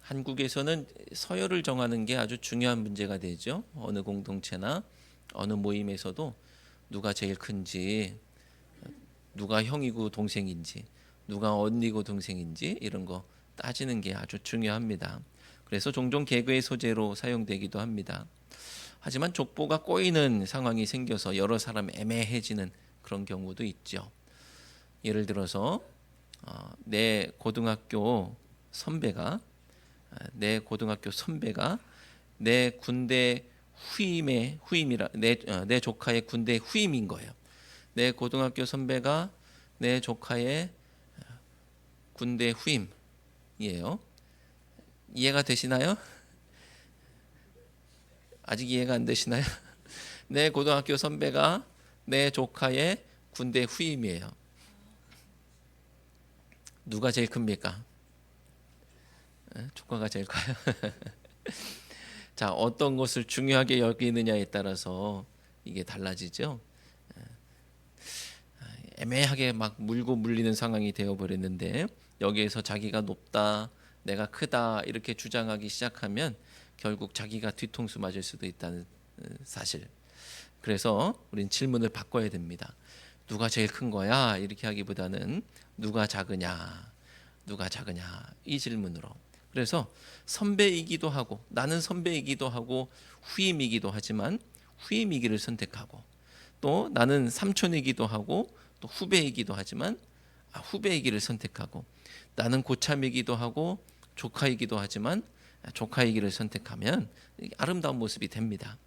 한국에서는 서열을 정하는 게 아주 중요한 문제가 되죠. 어느 공동체나 어느 모임에서도 누가 제일 큰지, 누가 형이고 동생인지, 누가 언니고 동생인지 이런 거 따지는 게 아주 중요합니다. 그래서 종종 개그의 소재로 사용되기도 합니다. 하지만 족보가 꼬이는 상황이 생겨서 여러 사람 애매해지는 그런 경우도 있죠. 예를 들어서 내 고등학교 선배가 내 군대 후임이라 내 조카의 군대 후임인 거예요. 내 고등학교 선배가 내 조카의 군대 후임이에요. 이해가 되시나요? 아직 이해가 안 되시나요? 내 고등학교 선배가 내 조카의 군대 후임이에요. 누가 제일 큽니까? 조카가 제일 커요. 자, 어떤 것을 중요하게 여기느냐에 따라서 이게 달라지죠. 애매하게 막 물고 물리는 상황이 되어버렸는데 여기에서 자기가 높다, 내가 크다 이렇게 주장하기 시작하면 결국 자기가 뒤통수 맞을 수도 있다는 사실. 그래서 우린 질문을 바꿔야 됩니다. 누가 제일 큰 거야? 이렇게 하기보다는 누가 작으냐 이 질문으로. 그래서 선배이기도 하고 나는 선배이기도 하고 후임이기도 하지만 후임이기를 선택하고 또 나는 삼촌이기도 하고 또 후배이기도 하지만 후배이기를 선택하고 나는 고참이기도 하고 조카이기도 하지만 조카이기를 선택하면 아름다운 모습이 됩니다.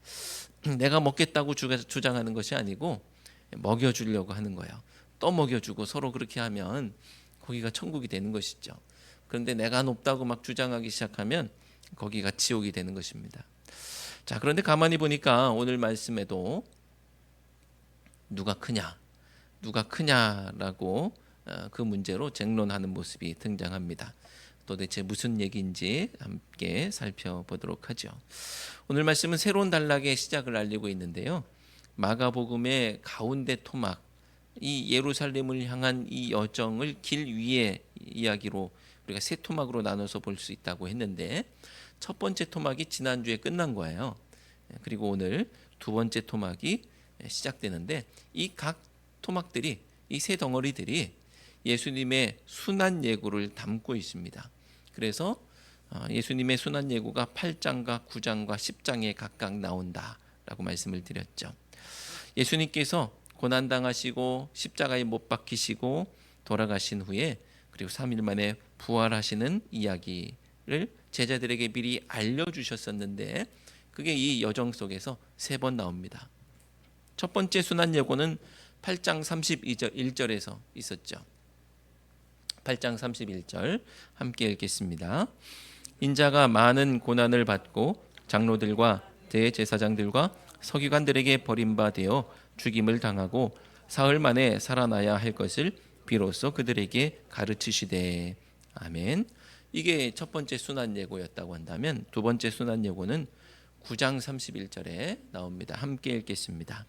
내가 먹겠다고 주장하는 것이 아니고 먹여주려고 하는 거예요. 또 먹여주고 서로 그렇게 하면 거기가 천국이 되는 것이죠. 그런데 내가 높다고 막 주장하기 시작하면 거기가 지옥이 되는 것입니다. 자, 그런데 가만히 보니까 오늘 말씀에도 누가 크냐라고 그 문제로 쟁론하는 모습이 등장합니다. 도대체 무슨 얘기인지 함께 살펴보도록 하죠. 오늘 말씀은 새로운 단락의 시작을 알리고 있는데요. 마가복음의 가운데 토막, 이 예루살렘을 향한 이 여정을 길 위의 이야기로 우리가 세 토막으로 나눠서 볼 수 있다고 했는데 첫 번째 토막이 지난주에 끝난 거예요. 그리고 오늘 두 번째 토막이 시작되는데 이 각 토막들이 이 세 덩어리들이 예수님의 순환 예고를 담고 있습니다. 그래서 예수님의 순환 예고가 8장과 9장과 10장에 각각 나온다라고 말씀을 드렸죠. 예수님께서 고난당하시고 십자가에 못 박히시고 돌아가신 후에 그리고 3일 만에 부활하시는 이야기를 제자들에게 미리 알려주셨었는데 그게 이 여정 속에서 세 번 나옵니다. 첫 번째 순환 예고는 8장 31절에서 있었죠. 8장 31절 함께 읽겠습니다. 인자가 많은 고난을 받고 장로들과 대제사장들과 서기관들에게 버림받아 죽임을 당하고 사흘 만에 살아나야 할 것을 비로소 그들에게 가르치시되. 아멘. 이게 첫 번째 순환 예고였다고 한다면 두 번째 순환 예고는 9장 31절에 나옵니다. 함께 읽겠습니다.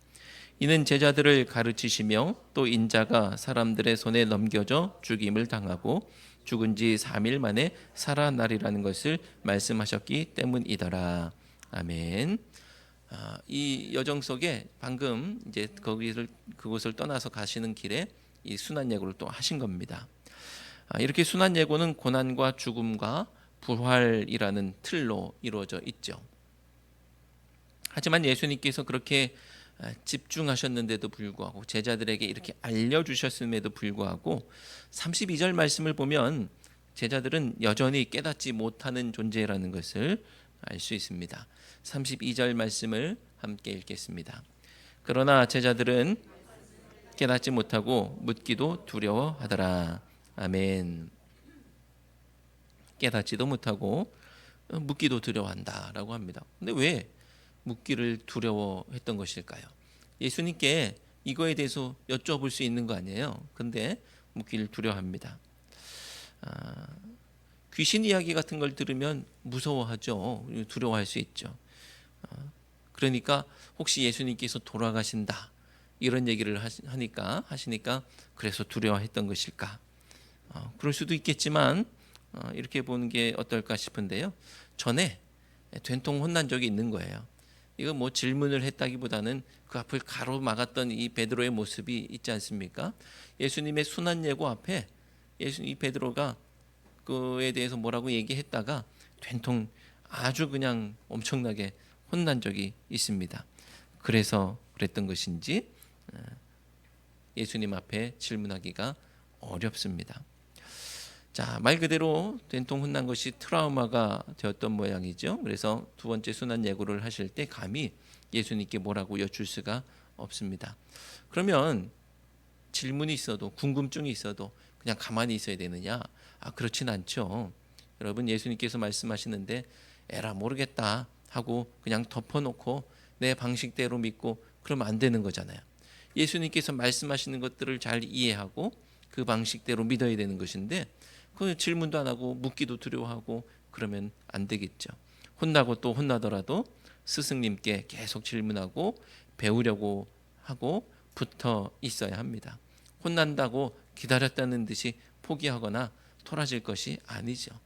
이는 제자들을 가르치시며 또 인자가 사람들의 손에 넘겨져 죽임을 당하고 죽은 지 3일 만에 살아나리라는 것을 말씀하셨기 때문이더라. 아멘. 이 여정 속에 방금 이제 그곳을 떠나서 가시는 길에 이 순환 예고를 또 하신 겁니다. 이렇게 순환 예고는 고난과 죽음과 부활이라는 틀로 이루어져 있죠. 하지만 예수님께서 그렇게 집중하셨는데도 불구하고 제자들에게 이렇게 알려주셨음에도 불구하고 32절 말씀을 보면 제자들은 여전히 깨닫지 못하는 존재라는 것을 알 수 있습니다. 32절 말씀을 함께 읽겠습니다. 그러나 제자들은 깨닫지 못하고 묻기도 두려워하더라. 아멘. 깨닫지도 못하고 묻기도 두려워한다라고 합니다. 근데 왜 묻기를 두려워했던 것일까요? 예수님께 이거에 대해서 여쭤볼 수 있는 거 아니에요. 근데 묻기를 두려워합니다. 귀신 이야기 같은 걸 들으면 무서워하죠. 두려워할 수 있죠. 그러니까 혹시 예수님께서 돌아가신다 이런 얘기를 하시니까 그래서 두려워했던 것일까? 그럴 수도 있겠지만 이렇게 보는 게 어떨까 싶은데요. 전에 된통 혼난 적이 있는 거예요. 이거 뭐 질문을 했다기보다는 그 앞을 가로막았던 이 베드로의 모습이 있지 않습니까? 예수님의 순환 예고 앞에 이 베드로가 그에 대해서 뭐라고 얘기했다가 된통 아주 그냥 엄청나게 혼난 적이 있습니다. 그래서 그랬던 것인지 예수님 앞에 질문하기가 어렵습니다. 자, 말 그대로 된통 혼난 것이 트라우마가 되었던 모양이죠. 그래서 두 번째 순환 예고를 하실 때 감히 예수님께 뭐라고 여쭐 수가 없습니다. 그러면 질문이 있어도 궁금증이 있어도 그냥 가만히 있어야 되느냐? 그렇진 않죠. 여러분, 예수님께서 말씀하시는데 에라 모르겠다 하고 그냥 덮어놓고 내 방식대로 믿고 그러면 안 되는 거잖아요. 예수님께서 말씀하시는 것들을 잘 이해하고 그 방식대로 믿어야 되는 것인데 그 질문도 안 하고 묻기도 두려워하고 그러면 안 되겠죠. 혼나고 또 혼나더라도 스승님께 계속 질문하고 배우려고 하고 붙어 있어야 합니다. 혼난다고 기다렸다는 듯이 포기하거나 토라질 것이 아니죠.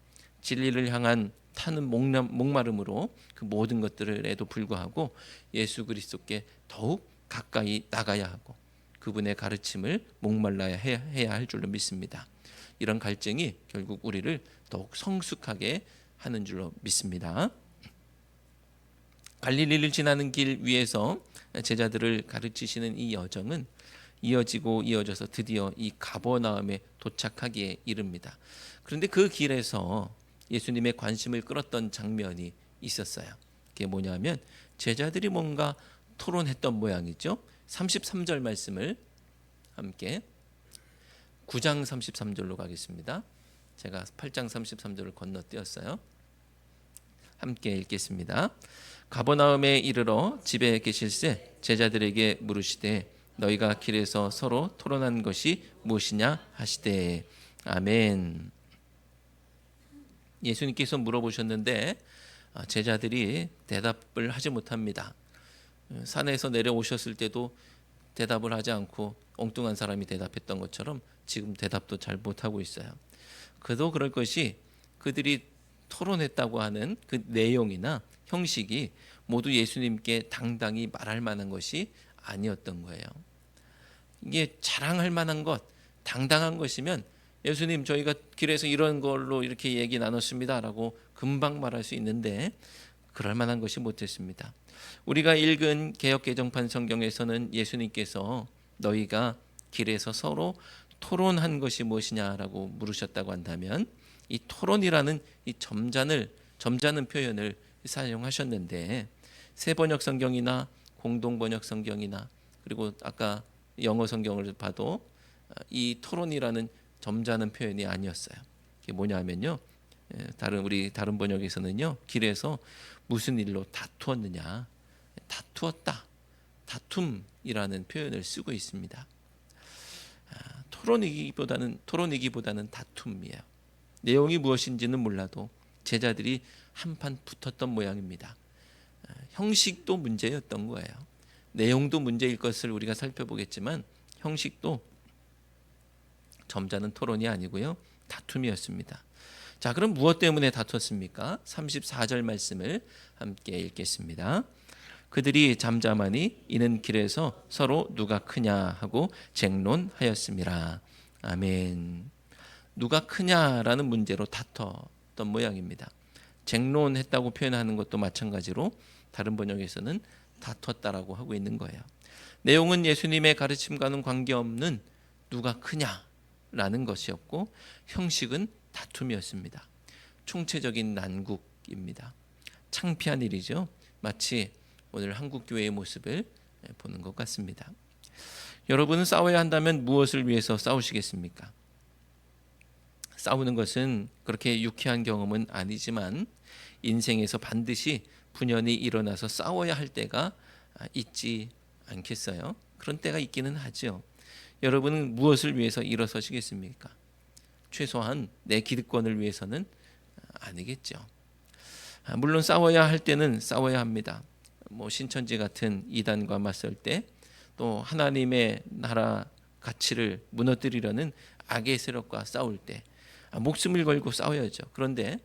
진리를 향한 타는 목마름으로 그 모든 것들에도 불구하고 예수 그리스도께 더욱 가까이 나가야 하고 그분의 가르침을 목말라야 해야 할 줄로 믿습니다. 이런 갈증이 결국 우리를 더욱 성숙하게 하는 줄로 믿습니다. 갈릴리를 지나는 길 위에서 제자들을 가르치시는 이 여정은 이어져서 드디어 이 가버나움에 도착하기에 이릅니다. 그런데 그 길에서 예수님의 관심을 끌었던 장면이 있었어요. 그게 뭐냐면 제자들이 뭔가 토론했던 모양이죠. 33절 말씀을 함께 9장 33절로 가겠습니다. 제가 8장 33절을 건너뛰었어요. 함께 읽겠습니다. 가버나움에 이르러 집에 계실새 제자들에게 물으시되 너희가 길에서 서로 토론한 것이 무엇이냐 하시되 아멘. 예수님께서 물어보셨는데 제자들이 대답을 하지 못합니다. 산에서 내려오셨을 때도 대답을 하지 않고 엉뚱한 사람이 대답했던 것처럼 지금 대답도 잘 못하고 있어요. 그도 그럴 것이 그들이 토론했다고 하는 그 내용이나 형식이 모두 예수님께 당당히 말할 만한 것이 아니었던 거예요. 이게 자랑할 만한 것, 당당한 것이면 예수님 저희가 길에서 이런 걸로 이렇게 얘기 나눴습니다라고 금방 말할 수 있는데 그럴 만한 것이 못했습니다. 우리가 읽은 개역개정판 성경에서는 예수님께서 너희가 길에서 서로 토론한 것이 무엇이냐라고 물으셨다고 한다면 이 토론이라는 이 점잖은 표현을 사용하셨는데 새 번역 성경이나 공동 번역 성경이나 그리고 아까 영어 성경을 봐도 이 토론이라는 점잖은 표현이 아니었어요. 이게 뭐냐면요. 다른 번역에서는요. 길에서 무슨 일로 다투었느냐. 다투었다. 다툼이라는 표현을 쓰고 있습니다. 토론이기보다는 다툼이에요. 내용이 무엇인지는 몰라도 제자들이 한판 붙었던 모양입니다. 형식도 문제였던 거예요. 내용도 문제일 것을 우리가 살펴보겠지만 형식도 점잖은 토론이 아니고요. 다툼이었습니다. 자, 그럼 무엇 때문에 다퉜습니까? 34절 말씀을 함께 읽겠습니다. 그들이 잠잠하니 이는 길에서 서로 누가 크냐 하고 쟁론하였음이라. 아멘. 누가 크냐라는 문제로 다퉜던 모양입니다. 쟁론했다고 표현하는 것도 마찬가지로 다른 번역에서는 다퉜다라고 하고 있는 거예요. 내용은 예수님의 가르침과는 관계없는 누가 크냐라는 것이었고 형식은 다툼이었습니다. 총체적인 난국입니다. 창피한 일이죠. 마치 오늘 한국 교회의 모습을 보는 것 같습니다. 여러분은 싸워야 한다면 무엇을 위해서 싸우시겠습니까? 싸우는 것은 그렇게 유쾌한 경험은 아니지만 인생에서 반드시 분연히 일어나서 싸워야 할 때가 있지 않겠어요? 그런 때가 있기는 하죠. 여러분은 무엇을 위해서 일어서시겠습니까? 최소한 내 기득권을 위해서는 아니겠죠. 물론 싸워야 할 때는 싸워야 합니다. 뭐 신천지 같은 이단과 맞설 때, 또 하나님의 나라 가치를 무너뜨리려는 악의 세력과 싸울 때 목숨을 걸고 싸워야죠. 그런데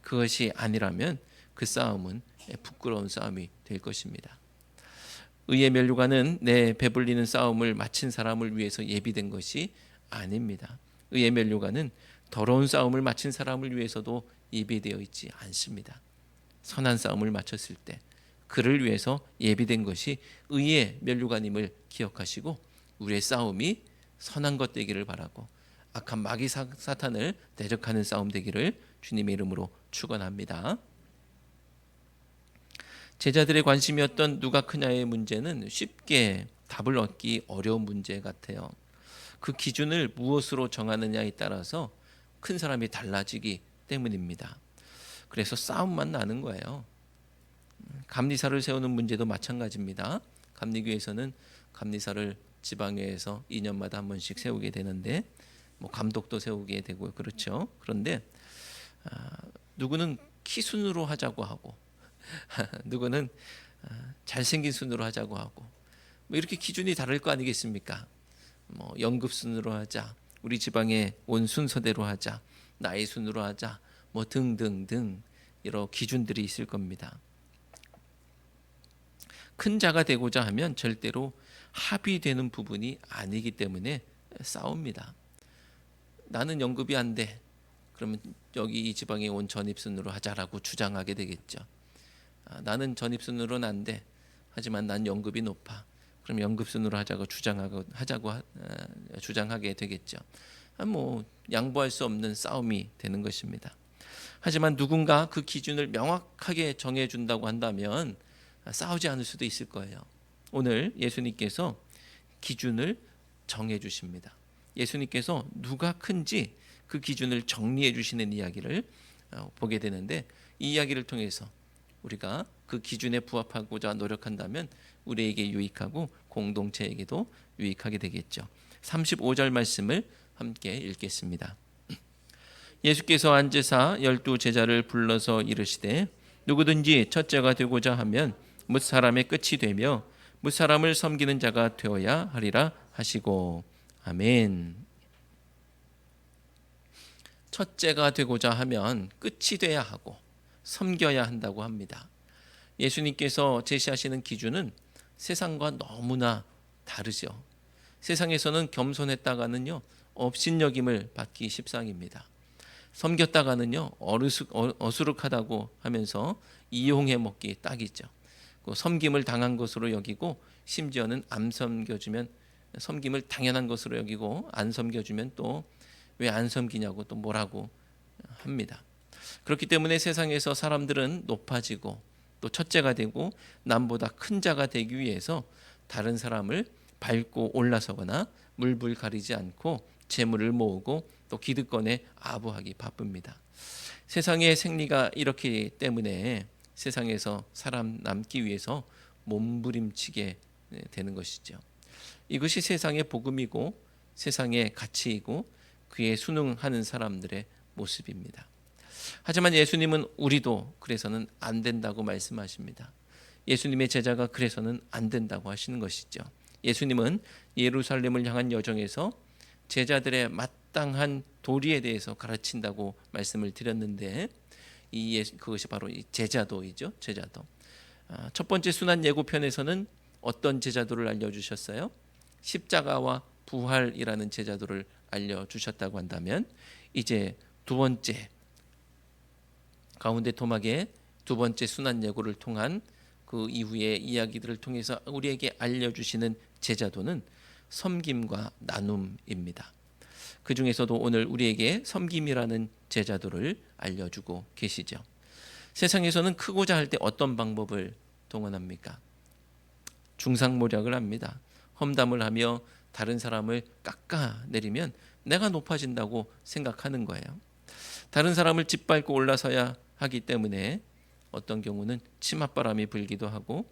그것이 아니라면 그 싸움은 부끄러운 싸움이 될 것입니다. 의의 면류관은 내 배불리는 싸움을 마친 사람을 위해서 예비된 것이 아닙니다. 의의 면류관은 더러운 싸움을 마친 사람을 위해서도 예비되어 있지 않습니다. 선한 싸움을 마쳤을 때 그를 위해서 예비된 것이 의의 면류관임을 기억하시고 우리의 싸움이 선한 것 되기를 바라고 악한 마귀 사탄을 대적하는 싸움 되기를 주님의 이름으로 축원합니다. 제자들의 관심이었던 누가 크냐의 문제는 쉽게 답을 얻기 어려운 문제 같아요. 그 기준을 무엇으로 정하느냐에 따라서 큰 사람이 달라지기 때문입니다. 그래서 싸움만 나는 거예요. 감리사를 세우는 문제도 마찬가지입니다. 감리교에서는 감리사를 지방회에서 2년마다 한 번씩 세우게 되는데 뭐 감독도 세우게 되고요. 그렇죠. 그런데 누구는 키 순으로 하자고 하고 누구는 잘생긴 순으로 하자고 하고 뭐 이렇게 기준이 다를 거 아니겠습니까? 뭐 연급 순으로 하자, 우리 지방에 온 순서대로 하자, 나이 순으로 하자, 뭐 등등등 여러 기준들이 있을 겁니다. 큰 자가 되고자 하면 절대로 합의되는 부분이 아니기 때문에 싸웁니다. 나는 연급이 안 돼. 그러면 여기 이 지방에 온 전입순으로 하자라고 주장하게 되겠죠. 나는 전입순으로는 안 돼. 하지만 난 연급이 높아. 그럼 연급순으로 하자고 주장하게 되겠죠. 뭐 양보할 수 없는 싸움이 되는 것입니다. 하지만 누군가 그 기준을 명확하게 정해준다고 한다면 싸우지 않을 수도 있을 거예요. 오늘 예수님께서 기준을 정해 주십니다. 예수님께서 누가 큰지 그 기준을 정리해 주시는 이야기를 보게 되는데 이 이야기를 통해서 우리가 그 기준에 부합하고자 노력한다면 우리에게 유익하고 공동체에게도 유익하게 되겠죠. 35절 말씀을 함께 읽겠습니다. 예수께서 앉으사 12 제자를 불러서 이르시되 누구든지 첫째가 되고자 하면 뭇 사람의 끝이 되며 뭇 사람을 섬기는 자가 되어야 하리라 하시고 아멘. 첫째가 되고자 하면 끝이 돼야 하고 섬겨야 한다고 합니다. 예수님께서 제시하시는 기준은 세상과 너무나 다르죠. 세상에서는 겸손했다가는요 업신여김을 받기 십상입니다. 섬겼다가는요 어수룩하다고 하면서 이용해 먹기 딱이죠. 섬김을 당한 것으로 여기고 심지어는 안 섬겨주면 섬김을 당연한 것으로 여기고 안 섬겨주면 또 왜 안 섬기냐고 또 뭐라고 합니다. 그렇기 때문에 세상에서 사람들은 높아지고 또 첫째가 되고 남보다 큰 자가 되기 위해서 다른 사람을 밟고 올라서거나 물불 가리지 않고 재물을 모으고 또 기득권에 아부하기 바쁩니다. 세상의 생리가 이렇기 때문에 세상에서 사람 남기 위해서 몸부림치게 되는 것이죠. 이것이 세상의 복음이고 세상의 가치이고 그에 순응하는 사람들의 모습입니다. 하지만 예수님은 우리도 그래서는 안 된다고 말씀하십니다. 예수님의 제자가 그래서는 안 된다고 하시는 것이죠. 예수님은 예루살렘을 향한 여정에서 제자들의 마땅한 도리에 대해서 가르친다고 말씀을 드렸는데 그것이 바로 이 제자도이죠. 제자도. 첫 번째 순환 예고편에서는 어떤 제자도를 알려주셨어요? 십자가와 부활이라는 제자도를 알려주셨다고 한다면 이제 두 번째 가운데 토막의 두 번째 순환 예고를 통한 그 이후의 이야기들을 통해서 우리에게 알려주시는 제자도는 섬김과 나눔입니다. 그 중에서도 오늘 우리에게 섬김이라는 제자도를 알려주고 계시죠. 세상에서는 크고자 할 때 어떤 방법을 동원합니까? 중상모략을 합니다. 험담을 하며 다른 사람을 깎아내리면 내가 높아진다고 생각하는 거예요. 다른 사람을 짓밟고 올라서야 하기 때문에 어떤 경우는 치맛바람이 불기도 하고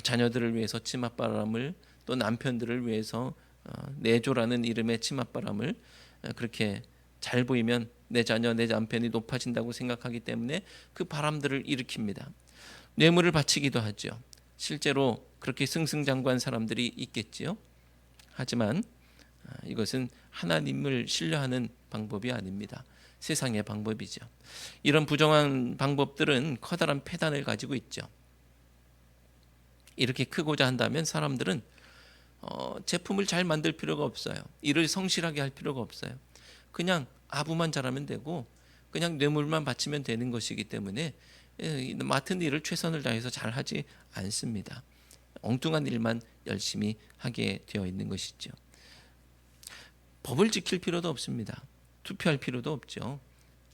자녀들을 위해서 치맛바람을 또 남편들을 위해서 내조라는 이름의 치맛바람을 그렇게 잘 보이면 내 자녀 내 남편이 높아진다고 생각하기 때문에 그 바람들을 일으킵니다. 뇌물을 바치기도 하죠. 실제로 그렇게 승승장구한 사람들이 있겠지요. 하지만 이것은 하나님을 신뢰하는 방법이 아닙니다. 세상의 방법이죠. 이런 부정한 방법들은 커다란 폐단을 가지고 있죠. 이렇게 크고자 한다면 사람들은 제품을 잘 만들 필요가 없어요. 일을 성실하게 할 필요가 없어요. 그냥 아부만 잘하면 되고 그냥 뇌물만 바치면 되는 것이기 때문에 맡은 일을 최선을 다해서 잘 하지 않습니다. 엉뚱한 일만 열심히 하게 되어 있는 것이죠. 법을 지킬 필요도 없습니다. 투표할 필요도 없죠.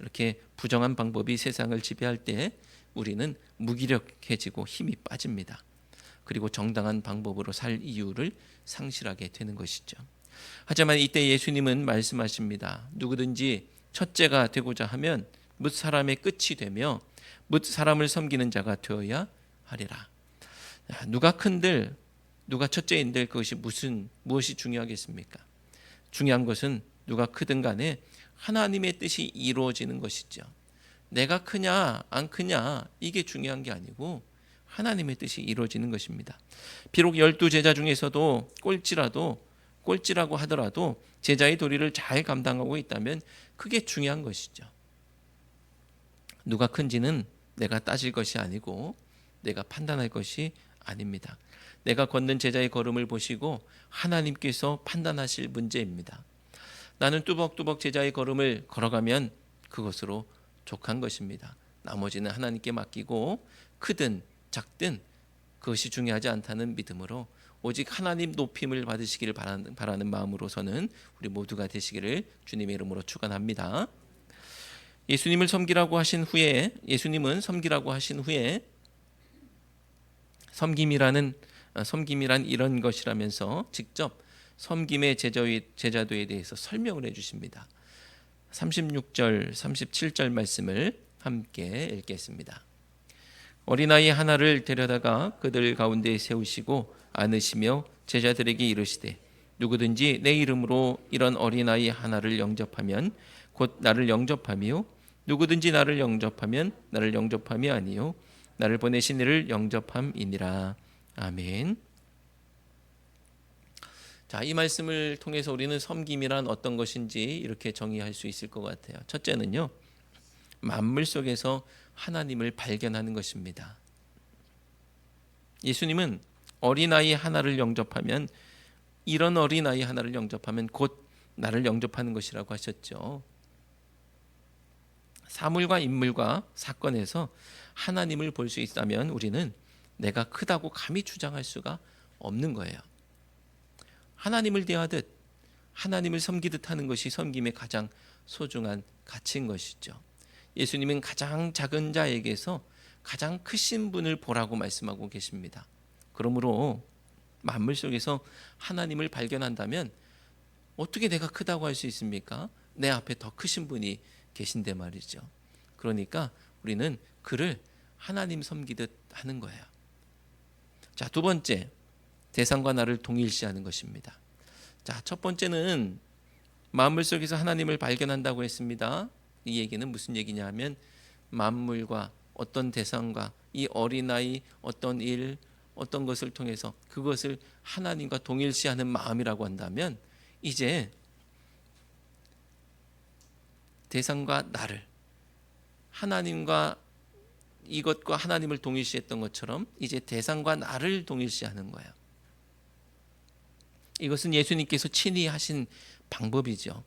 이렇게 부정한 방법이 세상을 지배할 때 우리는 무기력해지고 힘이 빠집니다. 그리고 정당한 방법으로 살 이유를 상실하게 되는 것이죠. 하지만 이때 예수님은 말씀하십니다. 누구든지 첫째가 되고자 하면 뭇 사람의 끝이 되며 뭇 사람을 섬기는 자가 되어야 하리라. 누가 큰들 누가 첫째인들 그것이 무엇이 중요하겠습니까? 중요한 것은 누가 크든 간에 하나님의 뜻이 이루어지는 것이죠. 내가 크냐 안 크냐 이게 중요한 게 아니고 하나님의 뜻이 이루어지는 것입니다. 비록 12제자 중에서도 꼴찌라고 하더라도 제자의 도리를 잘 감당하고 있다면 그게 중요한 것이죠. 누가 큰지는 내가 따질 것이 아니고 내가 판단할 것이 아닙니다. 내가 걷는 제자의 걸음을 보시고 하나님께서 판단하실 문제입니다. 나는 뚜벅뚜벅 제자의 걸음을 걸어가면 그것으로 족한 것입니다. 나머지는 하나님께 맡기고 크든 작든 그것이 중요하지 않다는 믿음으로 오직 하나님 높임을 받으시기를 바라는 마음으로서는 우리 모두가 되시기를 주님의 이름으로 축원합니다. 예수님은 섬기라고 하신 후에 섬김이란 이런 것이라면서 직접 섬김의 제자도에 대해서 설명을 해주십니다. 36절, 37절 말씀을 함께 읽겠습니다. 어린아이 하나를 데려다가 그들 가운데 세우시고 안으시며 제자들에게 이르시되 누구든지 내 이름으로 이런 어린아이 하나를 영접하면 곧 나를 영접하며 누구든지 나를 영접하면 나를 영접함이 아니요 나를 보내신 이를 영접함이니라. 아멘. 자, 이 말씀을 통해서 우리는 섬김이란 어떤 것인지 이렇게 정의할 수 있을 것 같아요. 첫째는요, 만물 속에서 하나님을 발견하는 것입니다. 예수님은 어린아이 하나를 영접하면 이런 어린아이 하나를 영접하면 곧 나를 영접하는 것이라고 하셨죠. 사물과 인물과 사건에서 하나님을 볼 수 있다면 우리는 내가 크다고 감히 주장할 수가 없는 거예요. 하나님을 대하듯 하나님을 섬기듯 하는 것이 섬김의 가장 소중한 가치인 것이죠. 예수님은 가장 작은 자에게서 가장 크신 분을 보라고 말씀하고 계십니다. 그러므로 만물 속에서 하나님을 발견한다면 어떻게 내가 크다고 할 수 있습니까? 내 앞에 더 크신 분이 계신데 말이죠. 그러니까 우리는 그를 하나님 섬기듯 하는 거예요. 자, 두 번째, 대상과 나를 동일시하는 것입니다. 자, 첫 번째는 만물 속에서 하나님을 발견한다고 했습니다. 이 얘기는 무슨 얘기냐 하면 만물과 어떤 대상과 이 어린아이 어떤 일 어떤 것을 통해서 그것을 하나님과 동일시하는 마음이라고 한다면 이제 대상과 나를 하나님과 이것과 하나님을 동일시했던 것처럼 이제 대상과 나를 동일시하는 거예요. 이것은 예수님께서 친히 하신 방법이죠.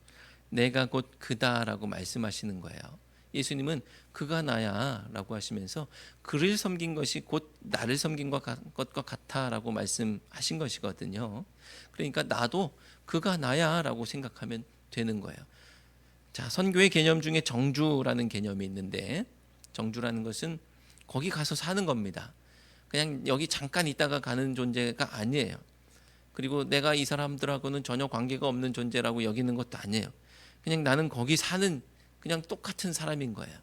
내가 곧 그다라고 말씀하시는 거예요. 예수님은 그가 나야 라고 하시면서 그를 섬긴 것이 곧 나를 섬긴 것과 같아라고 말씀하신 것이거든요. 그러니까 나도 그가 나야 라고 생각하면 되는 거예요. 자, 선교의 개념 중에 정주라는 개념이 있는데 정주라는 것은 거기 가서 사는 겁니다. 그냥 여기 잠깐 있다가 가는 존재가 아니에요. 그리고 내가 이 사람들하고는 전혀 관계가 없는 존재라고 여기는 것도 아니에요. 그냥 나는 거기 사는 그냥 똑같은 사람인 거예요.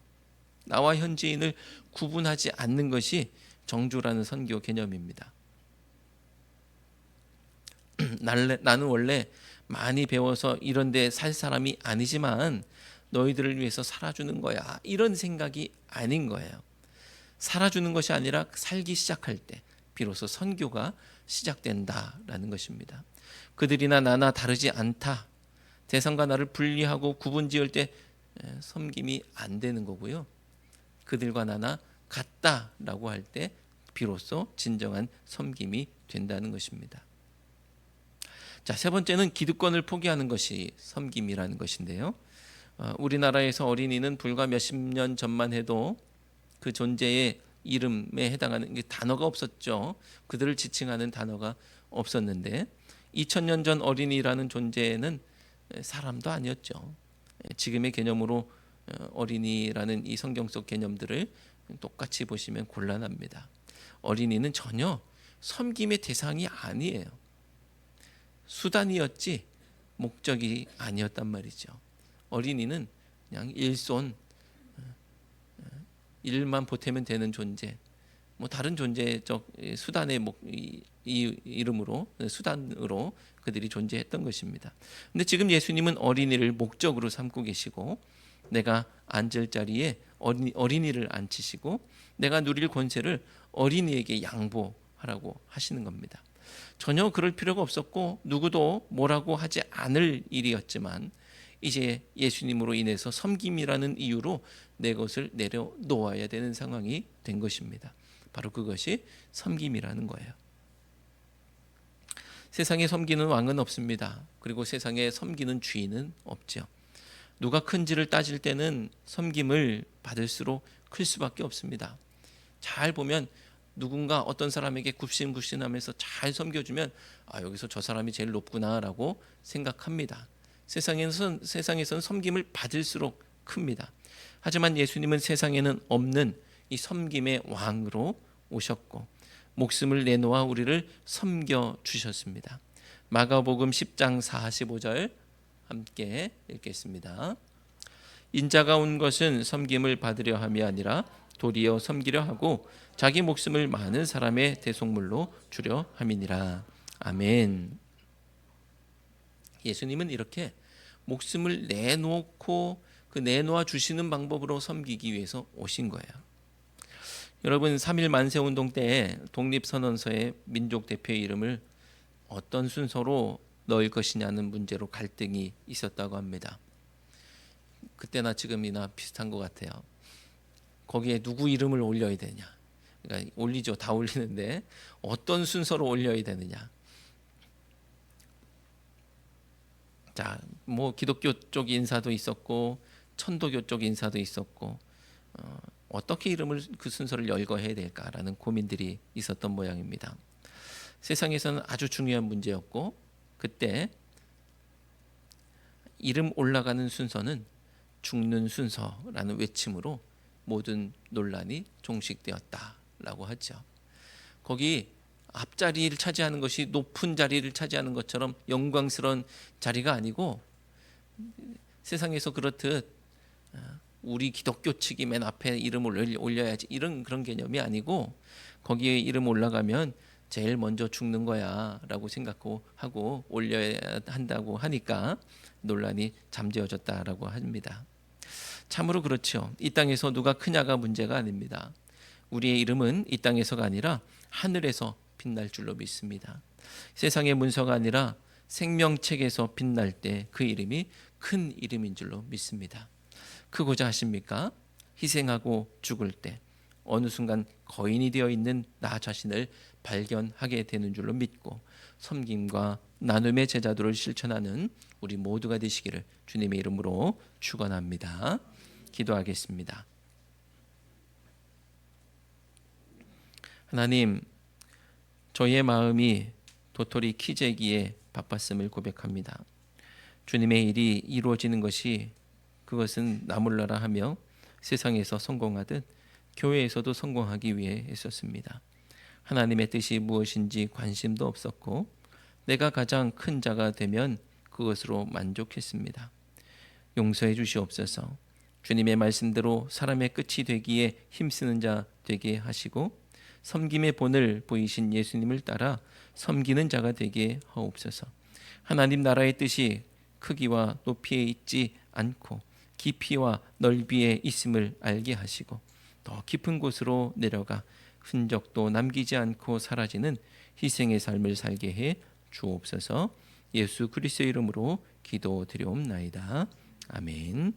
나와 현지인을 구분하지 않는 것이 정주라는 선교 개념입니다. 나는 원래 많이 배워서 이런 데 살 사람이 아니지만 너희들을 위해서 살아주는 거야. 이런 생각이 아닌 거예요. 살아주는 것이 아니라 살기 시작할 때, 비로소 선교가 시작된다라는 것입니다. 그들이나 나나 다르지 않다. 대상과 나를 분리하고 구분지을 때 섬김이 안 되는 거고요. 그들과 나나 같다라고 할 때 비로소 진정한 섬김이 된다는 것입니다. 자, 세 번째는 기득권을 포기하는 것이 섬김이라는 것인데요. 우리나라에서 어린이는 불과 몇십 년 전만 해도 그 존재의 이름에 해당하는 단어가 없었죠. 그들을 지칭하는 단어가 없었는데 2000년 전 어린이라는 존재는 사람도 아니었죠. 지금의 개념으로 어린이라는 이 성경 속 개념들을 똑같이 보시면 곤란합니다. 어린이는 전혀 섬김의 대상이 아니에요. 수단이었지 목적이 아니었단 말이죠. 어린이는 그냥 일손, 일만 보태면 되는 존재, 뭐 다른 존재적 수단의 이름으로 수단으로 그들이 존재했던 것입니다. 근데 지금 예수님은 어린이를 목적으로 삼고 계시고 내가 앉을 자리에 어린이를 앉히시고 내가 누릴 권세를 어린이에게 양보하라고 하시는 겁니다. 전혀 그럴 필요가 없었고 누구도 뭐라고 하지 않을 일이었지만 이제 예수님으로 인해서 섬김이라는 이유로 내 것을 내려놓아야 되는 상황이 된 것입니다. 바로 그것이 섬김이라는 거예요. 세상에 섬기는 왕은 없습니다. 그리고 세상에 섬기는 주인은 없죠. 누가 큰지를 따질 때는 섬김을 받을수록 클 수밖에 없습니다. 잘 보면 누군가 어떤 사람에게 굽신굽신하면서 잘 섬겨주면 여기서 저 사람이 제일 높구나라고 생각합니다. 세상에서는 섬김을 받을수록 큽니다. 하지만 예수님은 세상에는 없는 이 섬김의 왕으로 오셨고 목숨을 내놓아 우리를 섬겨 주셨습니다. 마가복음 10장 45절 함께 읽겠습니다. 인자가 온 것은 섬김을 받으려 함이 아니라 도리어 섬기려 하고 자기 목숨을 많은 사람의 대속물로 주려 함이니라. 아멘. 예수님은 이렇게 목숨을 내놓고 그 내놓아 주시는 방법으로 섬기기 위해서 오신 거예요. 여러분 3.1 만세운동 때 독립선언서에 민족 대표의 이름을 어떤 순서로 넣을 것이냐는 문제로 갈등이 있었다고 합니다. 그때나 지금이나 비슷한 것 같아요. 거기에 누구 이름을 올려야 되냐. 그러니까 올리죠. 다 올리는데 어떤 순서로 올려야 되느냐. 자, 뭐 기독교 쪽 인사도 있었고 천도교 쪽 인사도 있었고 어떻게 이름을 그 순서를 열거해야 될까라는 고민들이 있었던 모양입니다. 세상에서는 아주 중요한 문제였고 그때 이름 올라가는 순서는 죽는 순서라는 외침으로 모든 논란이 종식되었다라고 하죠. 거기 앞자리를 차지하는 것이 높은 자리를 차지하는 것처럼 영광스러운 자리가 아니고 세상에서 그렇듯 우리 기독교 측이 맨 앞에 이름을 올려야지 이런 그런 개념이 아니고 거기에 이름 올라가면 제일 먼저 죽는 거야 라고 생각하고 올려야 한다고 하니까 논란이 잠재워졌다라고 합니다. 참으로 그렇죠. 이 땅에서 누가 크냐가 문제가 아닙니다. 우리의 이름은 이 땅에서가 아니라 하늘에서 빛날 줄로 믿습니다. 세상의 문서가 아니라 생명책에서 빛날 때 그 이름이 큰 이름인 줄로 믿습니다. 크고자 하십니까? 희생하고 죽을 때 어느 순간 거인이 되어 있는 나 자신을 발견하게 되는 줄로 믿고 섬김과 나눔의 제자도를 실천하는 우리 모두가 되시기를 주님의 이름으로 축원합니다. 기도하겠습니다. 하나님, 저희의 마음이 도토리 키재기에 바빴음을 고백합니다. 주님의 일이 이루어지는 것이 그것은 나몰라라 하며 세상에서 성공하듯 교회에서도 성공하기 위해 했었습니다. 하나님의 뜻이 무엇인지 관심도 없었고 내가 가장 큰 자가 되면 그것으로 만족했습니다. 용서해 주시옵소서. 주님의 말씀대로 사람의 끝이 되기에 힘쓰는 자 되게 하시고 섬김의 본을 보이신 예수님을 따라 섬기는 자가 되게 하옵소서. 하나님 나라의 뜻이 크기와 높이에 있지 않고 깊이와 넓이에 있음을 알게 하시고 더 깊은 곳으로 내려가 흔적도 남기지 않고 사라지는 희생의 삶을 살게 해 주옵소서. 예수 그리스도의 이름으로 기도드리옵나이다. 아멘.